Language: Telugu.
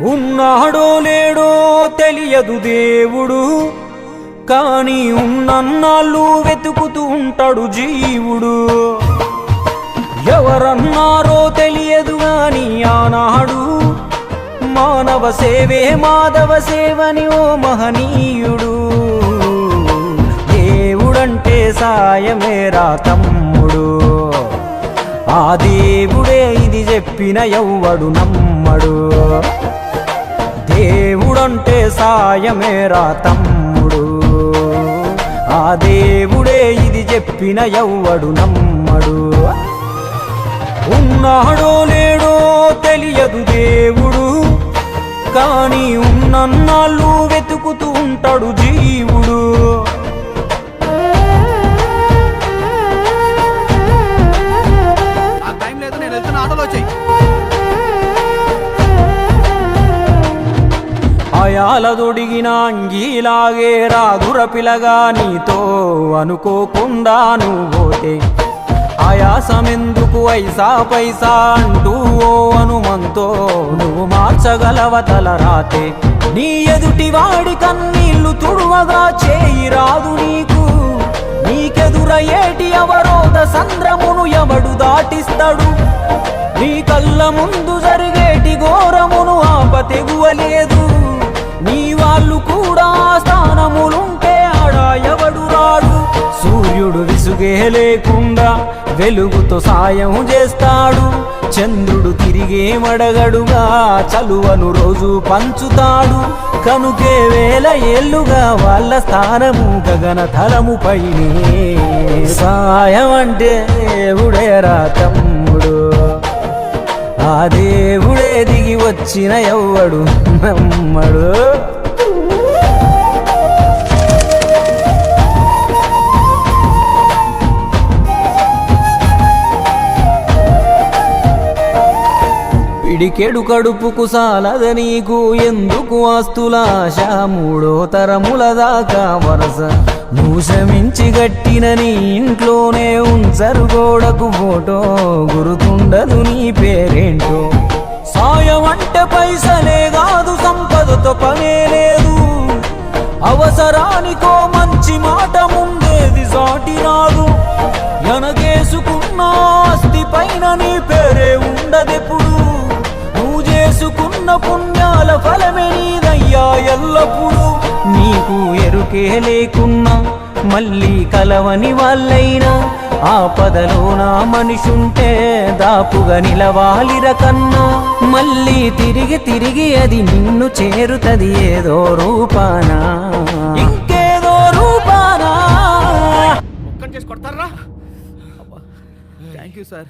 ఉన్నాడో లేడో తెలియదు దేవుడు, కానీ ఉన్నన్నాళ్ళు వెతుకుతూ ఉంటాడు జీవుడు. ఎవరన్నారో తెలియదు గాని ఆనాడు మానవ సేవే మాధవ సేవని ఓ మహనీయుడు. దేవుడంటే సాయమేరా తమ్ముడు, ఆ దేవుడే ఇది చెప్పిన ఎవ్వడు నమ్మడు. దేవుడంటే సాయమేరా తమ్ముడు, ఆ దేవుడే ఇది చెప్పిన ఎవ్వడు నమ్మడు. ఉన్నాడో లేడో తెలియదు దేవుడు, కానీ ఉన్నన్నాళ్ళు వెతుకుతూ ఉంటాడు జీవుడు. అయాలదొడిగిన అంగీలాగే రాదుర పిలగా నీతో అనుకోకుండా నువ్వోతే ఆయాసమెందుకు ఐసా పైసా అంటూ ఓ అనుమంతో నువ్వు మార్చగలవ తలరాతే. నీ ఎదుటి వాడి కన్నీళ్లు తుడువగా చేయి రాదు నీకు, నీకెదురయ్యేటి అవరోధ సంద్రమును ఎవడు దాటిస్తాడు. నీ కళ్ళ ముందు జరిగేటి ఘోరమును ఆపతెగువలేదు, నీ వాళ్ళు కూడా స్థానములుంటే ఆడా ఎవడు రాడు. సూర్యుడు విసుగే లేకుండా వెలుగుతో సాయం చేస్తాడు, చంద్రుడు తిరిగే మడగడుగా చలువను రోజు పంచుతాడు. కనుకే వేల ఏళ్ళుగా వాళ్ళ స్థానము గగన తలముపైనే. సాయం అంటే దేవుడేరా తమ్ముడు, ఆ దేవుడే దిగి వచ్చిన ఎవ్వడు నమ్మడు. పిడికెడు కడుపుకు సాలద నీకు ఎందుకు ఆస్తులాశ, మూడో తరముల దాకా వరస నువ్వు శ్రమించి గట్టిన నీ ఇంట్లోనే ఉంచరు గోడకు ఫోటో, గుర్తుండదు నీ పేరేంటో. సాయం అంటే పైసలే కాదు, సంపదతో పనే లేదు, అవసరానికో మంచి మాట ముందేది సాటి రాదు. ఎనగేసుకున్న ఆస్తి పైన నీ పేరే ఉండదెప్పుడు, నువ్వు చేసుకున్న పుణ్యాల ఫలమే నీదయ్యా ఎల్లప్పుడు. నీకు ఎరుకే లేకున్నా మళ్ళీ కలవని వాళ్ళైనా, ఆపదలో నా మనిషుంటే దాపుగా నిలవాలిర కన్నా. మళ్ళీ తిరిగి తిరిగి అది నిన్ను చేరుతది ఏదో రూపానా, ఇంకేదో రూపానా. చేసి కొడతారా? Thank you sir.